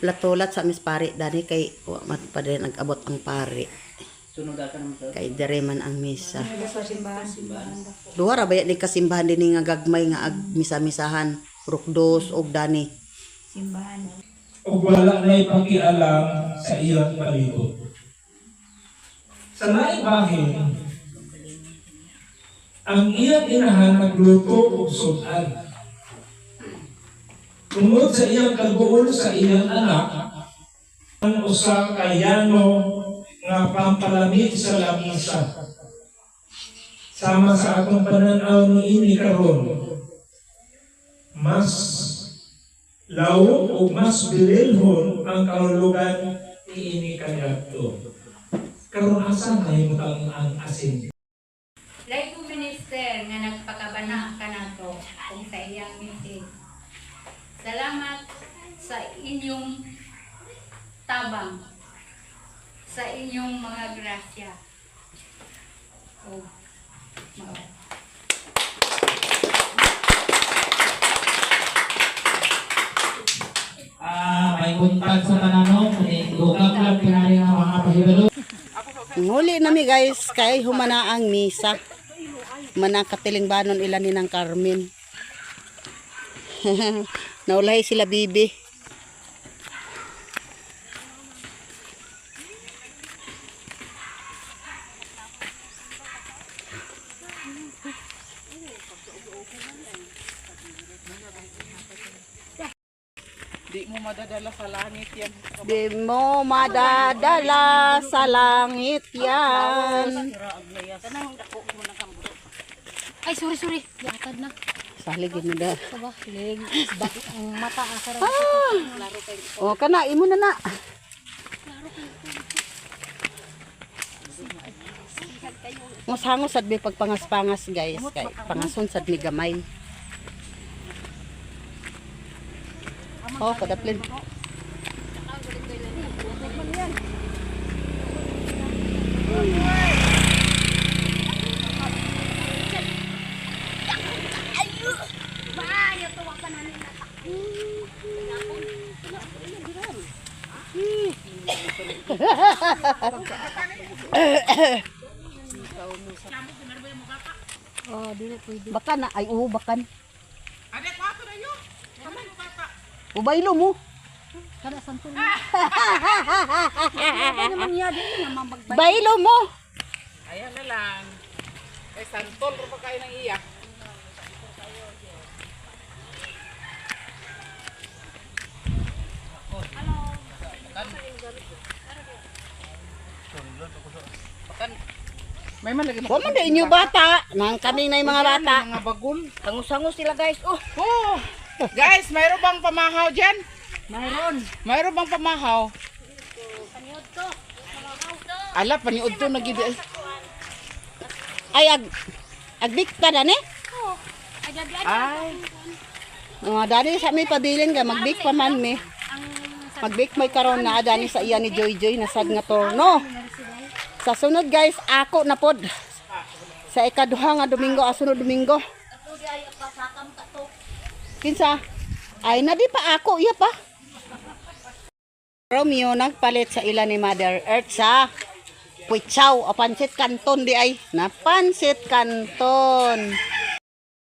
latulat sa mis pari dani kay wa mat pa din nag-abot ang pari. Sunod ka naman sir. Kay dire man ang misa. Duha ra baya ni kasimbahan dinhi nga gagmay nga ag misa-misahan, rukdos og dani. Simbahan. O wala na ipakialam sa iyang palibot. Sa naibahin, ang iyang inahan nagluto o sudan. Tungod sa iyang kaguol sa iyang anak, ang usa kayano nga pampalamig sa lamisa. Sama sa atong pananaw ni ini karon, mas law o mas bililhon ang kahulugan ni ini kanyadto. Karon asa na himutang ang asin. Lay po minister nga nagpakabana ka nato kung sa iyang meeting. Salamat sa inyong tabang, sa inyong mga grasya. Oh, May buntag sa tanano, lugag lang pinari ng mga pahibalo. Nguli nami guys kay humana ang misa. Mana katiling banon ilan ni ng Carmen. Naulahi sila bibi. Di mo madadala sa langit yan. Di mo madadala sa langit yan. Ay, sorry. Yatad na. Saligin mo da. Aba, leg. Bakit ang mata asar. O kana imo na na. Mas hangos sad may pagpangas-pangas guys kay pangason sad ni gamay. Oh, kadaplin. Oh, dili pwede. Bakan na ay bakan. Ade, kwato na yun. Kamay mo bata. Ubaylo mo. Kada santol. Ano naman yan? Dili naman magbay. Baylo mo. Ayan na lang. Kay santol, pa kayo ng iyak. May man lagi Wa man da inyo bata. Nang kaning na yung mga bata. mga bagol. Tangus-tangus sila guys. Oh. Oh! Guys, mayroon bang pamahaw dyan? Mayroon. Mayroon bang pamahaw? Ala, paniod to nagidi. Ay agbikta dani. Ay, Dani sa may pabilin ka magbik pa man mi. Magbik may karon na dani sa iya ni Joy nasad nga torno. Sa sunod guys, ako na pod. Sa ikaduha nga Domingo, sunod Domingo. Kinsa? Ay na di pa ako, iya pa. Romeo nagpalit sa ila ni Mother Earth sa Puitsaw o Pansit Canton di ay. Na Pansit Canton.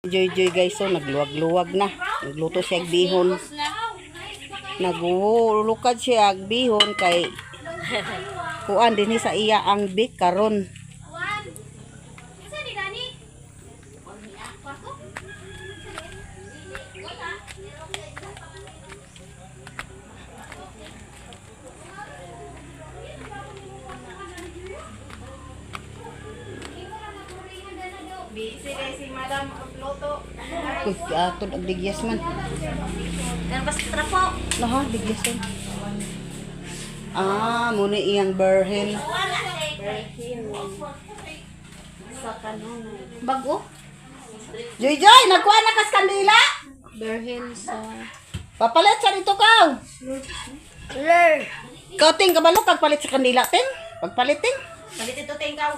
Joy guys, so nagluwag-luwag na. Nagluto siya bihon. Nagulukad siya bihon kay kuan dinhi sa iya ang bik karon. busy si Madam Uploto. Uy, atod ang digyas man. Dan pas trapo. Laha, digyas man. Muna iyang berhen. Sa kanon. Bago? Joy, nagkuha na kas kandila. Berhen sa... Papalit sa dito ka. Ting, kabalo pagpalit sa kandila, Ting. Pagpalit, Ting. Palit ito tingkaw.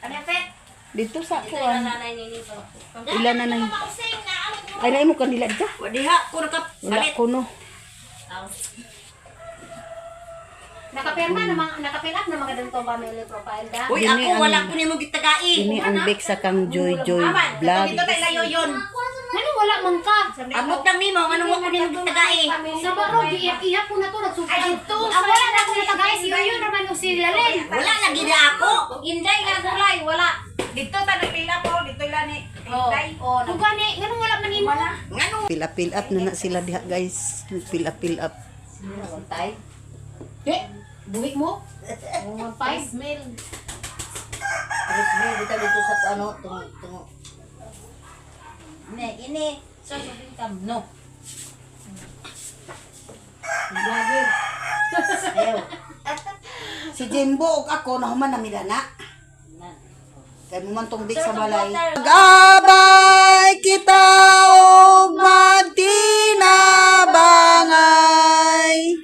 Ano pet? Dito sa Ito kuan. yung nanay ni Nito. Ilan na nang. Ay, na mo kandila dito. Wadiha, ko nakap. Wala ko no. Nakapirma na mga nakapil up na mga dantong family profile da. Uy, ako wala ko nimo gitagai. Ini ang big sa kang Joy Joy vlog. Dito tayo layo yun. Ano wala man ka? Amot lang nimo ngano mo ko nimo gitagai. Sa baro giiyak-iyak ko na to nagsuka. Ay dito. Ang wala na ako natagay si Yoyon naman o si Lalin. Wala lagi na ako. Inday nga gulay, wala. Dito ta nagpila po, dito ila ni. Inday. Oh, Kung gani, ganun wala man nimo. ngano? Fill up na sila diha guys. Fill up. Tay. Buwik mo? Oh, 5 mil. Terus dito dito sa ano, tungo. Ini so income no. Vlogger. Ayaw. Si Jimbo ug ako nahuman na midana. Kay mo man tong big sa balay. Gabay kita og magtinabangay.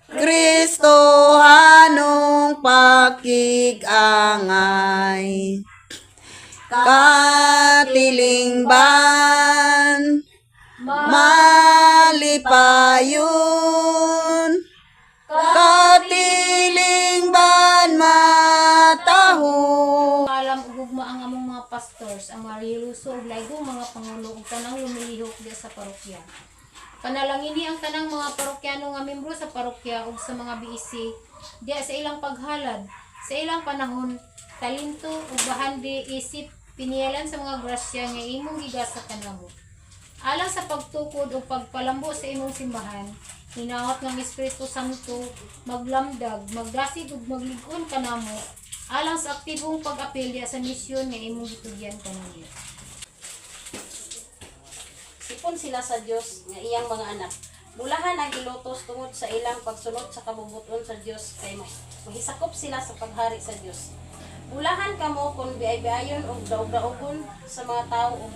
Kristo hanong pakigangay. Katilingban malipayon. Katilingban mataho. Alam ugugma ang among mga pastors, ang mga relihiyoso ug laygong mga pangulo ug tanang lumilihok diya sa parokya. Panalangin ni ang tanang mga parokyano nga membro sa parokya ug sa mga BEC diya sa ilang paghalad, sa ilang panahon, talento ug bahandi isip piniyalan sa mga grasya nga imong gigasa kanamo. Alang sa pagtukod o pagpalambo sa imong simbahan, hinawat ng Espiritu Santo, maglamdag, magdasig ug maglig-on kanamo, alang sa aktibong pag-apil diya sa misyon nga imong gitugyan kanamo. Sipon sila sa Dios nga iyang mga anak. Bulahan ang gilutos tungod sa ilang pagsunod sa kabubuton sa Dios kay mahisakop sila sa paghari sa Dios. Bulahan kamo kung biay-biayon o daog-daogon sa mga tao o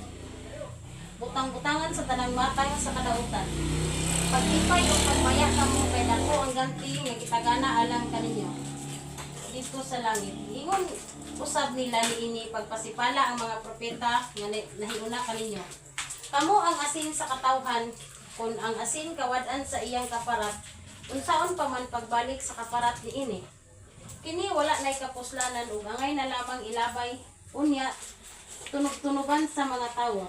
butang-butangan sa tanang matang sa kadautan. Pagtipay o pagmaya kamo kay dako ang ganti nga gitagana alang kaninyo dito sa langit. Ingon usab nila niini pagpasipala ang mga propeta nga nahiuna kaninyo. Kamo ang asin sa katawhan, kung ang asin kawad-an sa iyang kaparat, unsaon pa man pagbalik sa kaparat niini. Kini wala nay kapuslanan ug angay na lamang ilabay unya tunog-tunugan sa mga tawo.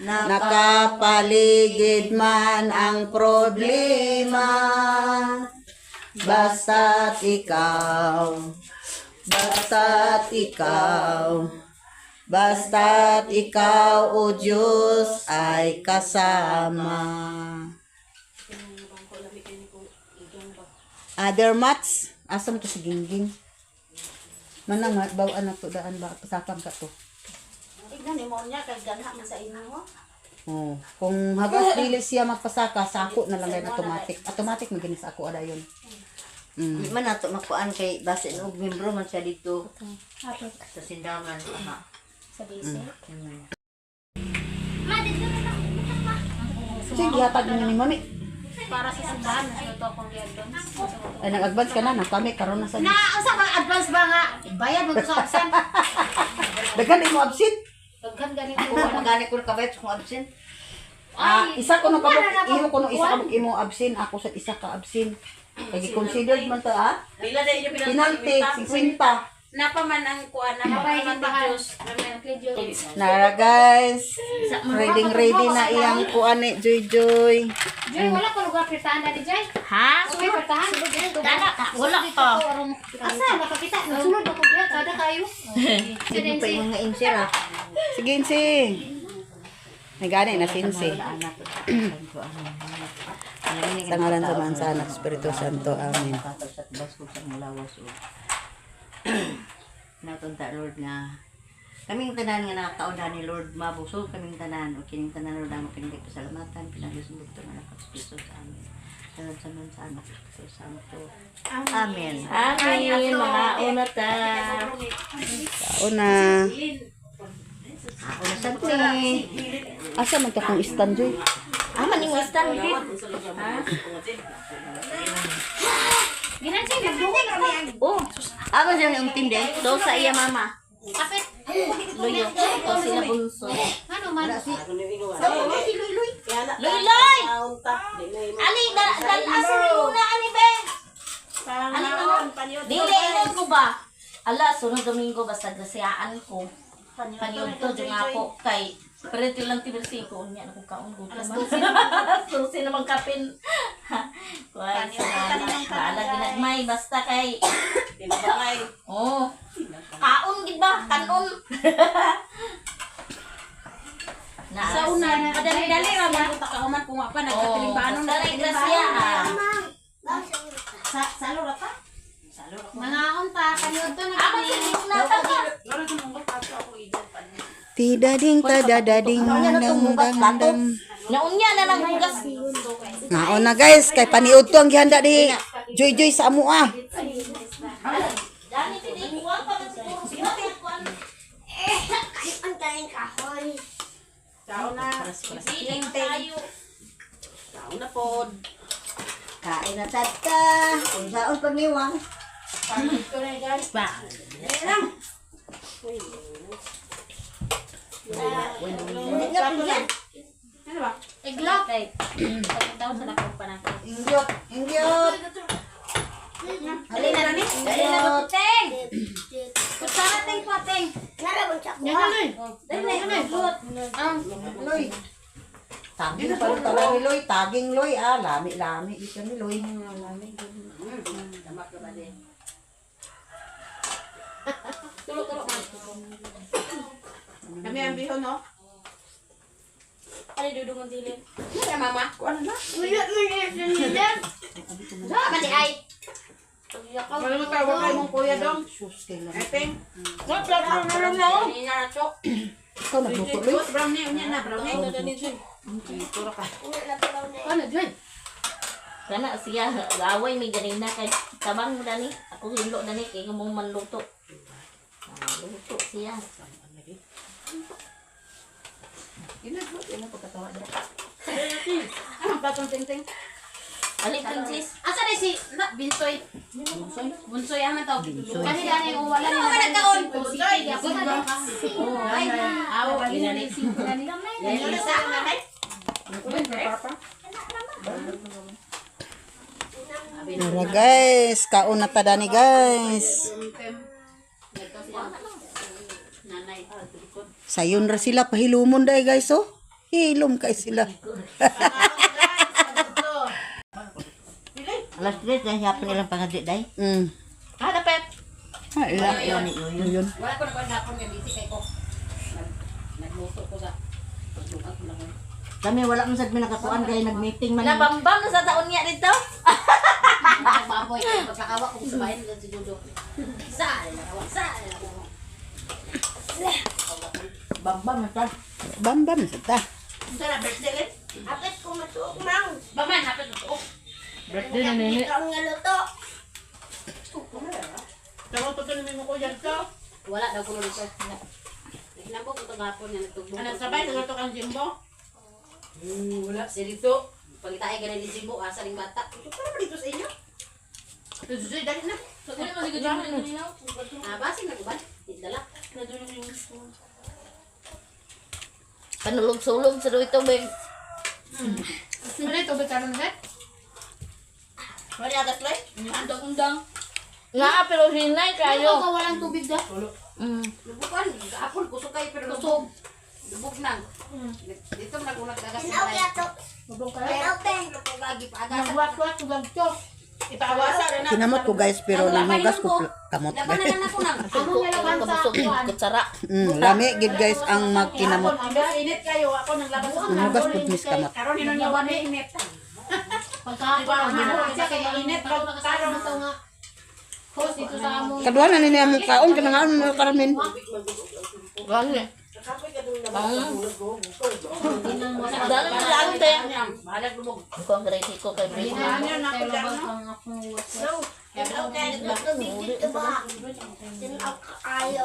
Nakapaligid man ang problema, basta't ikaw, o Diyos ay kasama. Other mats, asam to si Gingging. Manang bawaan na to, daan ba, pasakam ka to. Tignan ni mo niya kay ganha man sa inyo. Oh, kung hagas dili siya magpasaka, sako na lang yan automatic. Automatic magini sa ako ada yun. Di man nato makuan kay base og membro man siya dito sa sindaman ama. Sa BEC. Sige, hatag na ni mami. Para sa simbahan, na to akong i-advance. Ay, nag-advance ka na kami, karon na sa Asa bang advance ba nga? Bayad mo sa absent. Dagan mo absent. Daghan ganito. Kung magani ko kabayt kung absent. Isa ko no kabuk, imo ko no isa kabuk imo absent, ako sa isa ka absent. Kaya considered man to Pila na inyo penalty 50. Napaman ang kuan na Bayad mapaman ng bahan. Dios. Nara guys. Ready na iyang kuan ni Joy Joy. Joy, wala pa lugar pertahan na di Joy? Ha? May pertahan? Wala pa. Asa, nakakita. Sunod ako diya. Kada kayo. Hindi pa yung mga insira. Sige, Insing. Nagani na sinsi. Sa ngalan sa Mansa anak Espiritu Santo. Amen. Sa basko sa mulawas o. Natunta Lord nga kaming tanan nga nakakauna ni Lord mabusog kaming tanan o kining tanan Lord ang makinig pasalamatan pinagos ng Dr. na Espiritu sa amin. Salamat sa Mansa anak Espiritu Santo. Amen. Amen. Mga una ta. Una. Una santi. Asa man to kung stand Joy? Aman yung stand grid. Ginansi, magdungin kami ang Oh, aman siya yung tindi. So sa iya mama. kapit. Luyo. O sila bunso. Ano man? Si Luy. Loy! Ali, dalasin mo muna, Ali, be! Ali, dili, inon ko ba? Ala, sunod Domingo, basta grasiyaan ko. Paniod to, dyan ako, kay Perito lang tibirsi ko, niya na kung kaong gusto naman. Susi naman kapin. Kuhay, baala ginagmay, basta kay... Tinabangay. Oo. Kaon, di ba? Kanon. Sa una, Madali-dali raman. kauman kung pa, Oo, basta rin grasiyaan. Sa lura pa? Manaon ta, kaniod to, Aman sa nagpili. una ta ka. Tidading tadadading dam. Naunya na lang hugas. Naon na guys, kay paniud to ang gihanda di Joy Joy sa amo ah. Dani, tidi, kuwan pa man siguro. Sino kaya kuwan? Ang tayong kahoy. Ciao na. Siling tayo. Ciao na pod. Kain na tata. Kung saan pagniwang. Ba? Iglap. Pagkataon sa lakong panakit. Ingyot, ingyot. Dali na, Dani. Dali na, Buteng. Kutsara, Teng, Pateng. Narabang siya ko. Dali na, Lut. Loy. Taging pa rin talaga ni Loy, taging Loy ah, lami-lami ito ni Loy. Tulog-tulog. Kami ang bihon, no? Ano dudong ang dilin? Ano mama? Kuan na. Ulit mo yung sinilin. Mati ay. Wala mo tawag kay mong kuya dong. Sus, kailan. Epeng. What blood from the no? Ni na chok. Ikaw nagluto Loy. Brownie, unya na, brownie. Puro ka. Ano, Joy? Kana siya away may ganina kay tabang mo dani. Ako hilo dani kay mong manluto. Luto siya. Ina pagkatawa niya. Ang platong ting-ting. Alin princess? Asa na si Binsoy? Bunsoy aman tao. Kasi dani kung wala Ano ka nagkaon? Bunsoy, ako na. Oo, ay. Awo, ginani si Gani. Isa nanay. Tara guys, kaon na tada ni guys. Sayon ra sila pahilumon day guys oh. Hilom kay sila. Alas 3 na hiyapin nilang pangadit day. Kada pet. Ay, Yun, yun. Wala ko na ba napon kay busy kay ko. Nagluto ko sa pagluto ko lang. Kami wala man sad nakakuan kay nag-meeting man. Nabambam na sa taon niya dito. Baboy, pagkakawa kong sabahin sa Judo. Sa, sa. Bambam na sad. bambam sa ta. Sa birthday rin. Apit ko matuok mang. Baman hapit to. Birthday na nini. Ikaw nga luto. Tawag to ni mo kuya to. Wala daw ko dito. Nabog ko gapon nga nagtugbo. Ano sabay nagluto kang Jimbo? Wala si dito. Pagitaay ganun ni Jimbo asa ning bata. Ito para dito sa inyo. Tuzoy dali na. So dili mo siguro Jimbo nilinaw. Ah, basi na ko ba? Dala. Panulog-sulog sa ito, Ben. Ano ito, Bekaron Vet? Wala atas play? Andang-undang. Nga, pero hinay Ano ka walang tubig da? Lubukan, kaapon, kusog kayo, pero kusog. Lubog nang. Dito nagulat ka kasi. Tinaw kaya to. Mabong ka Tinaw te. Lagi pa aga. Nagwat-wat, tugag-to. Ipawasa rin na. Kinamot ko guys pero nanghugas ko kamot Laban na guys. lang ako nang. Ano nalaban sa kuwan? Kutsara. Lami gid guys ang magkinamot. Hanggang init kayo, ako naglabas ako. Nanghugas pud mis kamot. Karon hinunyawan ni init. Pagkakapon, ano siya kaya init, bago nakasama ito nga. Host dito sa among. Kadwa na nini among kaon kanang mo karamin. Gani. Dalan na lang te. Balag lumog. Ko ang grade ko kay Bri. Tayo labang ang akong WhatsApp. Tinaw kaya luto dito ba? Tinaw kaayo.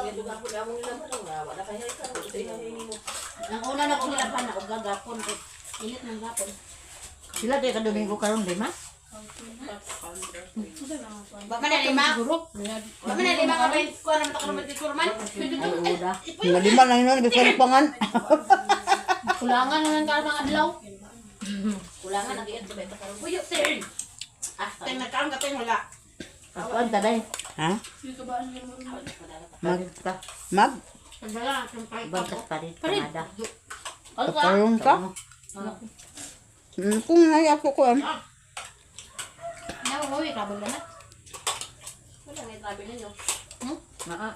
Ang una na ko nilaban na og gagapon kay init ng gapon. Sila kay kadomingo karon di ma? Ba man lima? Ba man lima ka ba ko na matakarman ti kurman? Uda. Nga lima lang yun before pangan. Kulangan na ng karang adlaw. Kulangan lagi yan sa benta karon. Buyo turn. Ah, Tay nagkaon ka tay wala. Kuan ta day. Ha? Mag? Bangkas pa rin. Panada. Kaparong ka? Kung naiako ko Nauwi, kabag na. wala nga travel ninyo. Maa.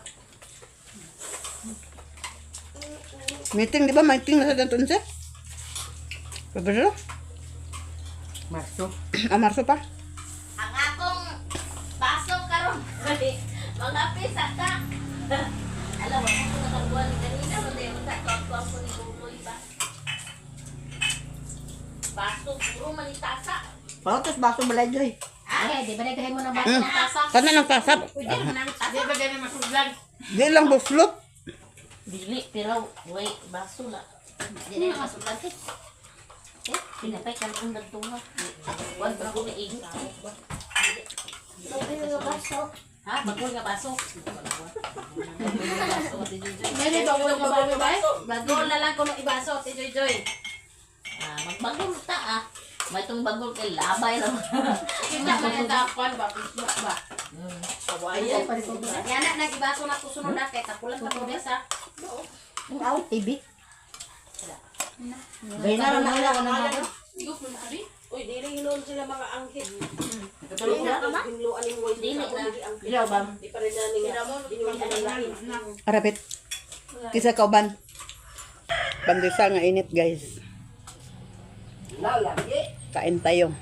Meeting, di ba? Meeting na sa danton siya? Pabalo? Marso. Marso pa? Ang akong baso karon. Mga pisa ka. Alam mo, ako nakabuan ni kanina, hindi mo takot ko ni Buboy ba? Baso, puro manitasa. Pautos baso balay joy. Ay, di ba nagkahin mo ng baso ng tasa? Kana ng tasap? Pwede mo nang tasa. Di ba ganyan masudlan? Di lang buslot. Dili pero wait baso na. Hindi na masulat eh. Pinapay kan ang dagtunga. Kuan ba ko ni ing. Ha? Bagol nga baso. Hindi, bagol ka ba, ba? Bagol na lang kuno ibaso, ti Joy Joy. Magbagol ta ah. May itong bagol kay labay lang. Kita man yung tapuan ba? Facebook ba? Ay, pari ko ba? Yan na, nag-ibaso na kusunod na kay kapulan pa ko besa. Out TV. Gay na lang na ako na ba? Uy, dili hinon sila mga angkit. Katulog na. Hinluan ni mo Dili na. Ilaw ba? Di pa rin namin nga. Hinuwi ka ng lahi. Arapit. Kisa kauban. Bandisa nga init guys. Lalagi. Kain tayo.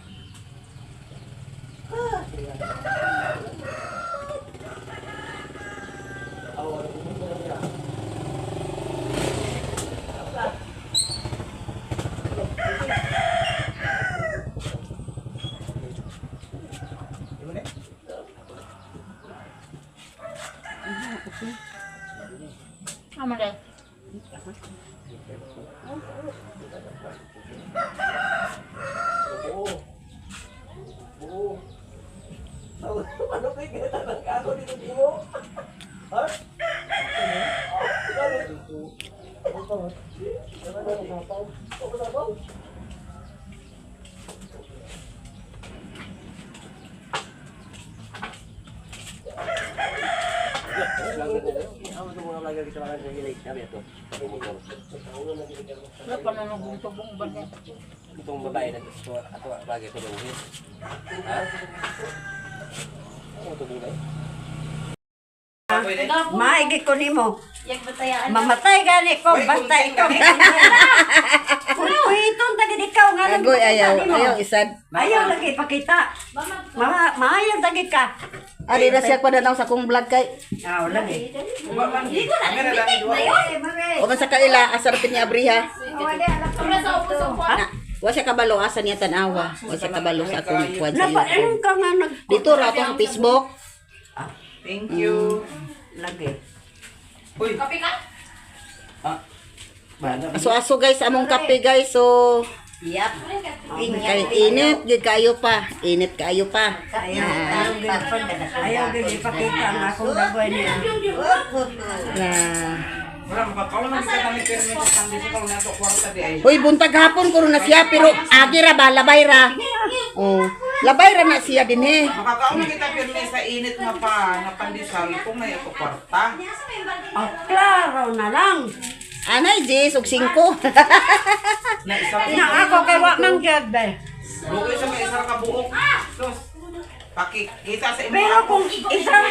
Ama deh. Wala pa na nung bubong ba niya? Itong babae na gusto ato lagi tulungin. Ha? Ano tulungin? Maigi ko nimo. Yang betayaan. Mamatay gani ko basta ikaw. Uy, itong tagid ikaw nga lang. Agoy ayaw. Ayaw isad. Ayaw lagi pakita. Maayaw tagid ka. Ari na siya pa na sa kong vlog kay. Aw lagi. O man sa kaila asarapin niya abriha. Sa upo. Na, wa siya kabalo asa niya tanawa. Wa siya kabalo sa akong kuwan sa Napa YouTube. anong ka nga nag Dito ra to sa Facebook. Thank you. lagi. Uy, Kape ka? Aso-aso guys among kape guys. So Yap. kay init gid kayo pa. Init kayo pa. Ayaw gid ipakita ang akong dagoy niya. Na wala makakaon na kita kami permit sa dito ko na to kwarta di ay. Hoy, buntag hapon ko na siya, pero agi ra ba, labay ra. Oh, labay ra na siya din eh. Makakaon na kita permit sa init na pa na pandesal kung may to kwarta. Oh, klaro na lang. Anay, Jis, og 5. Na isang Ina ako kay wa man gyud be. Lugoy sa may isang kabuok. Sus. Pakikita sa imo Pero kung isang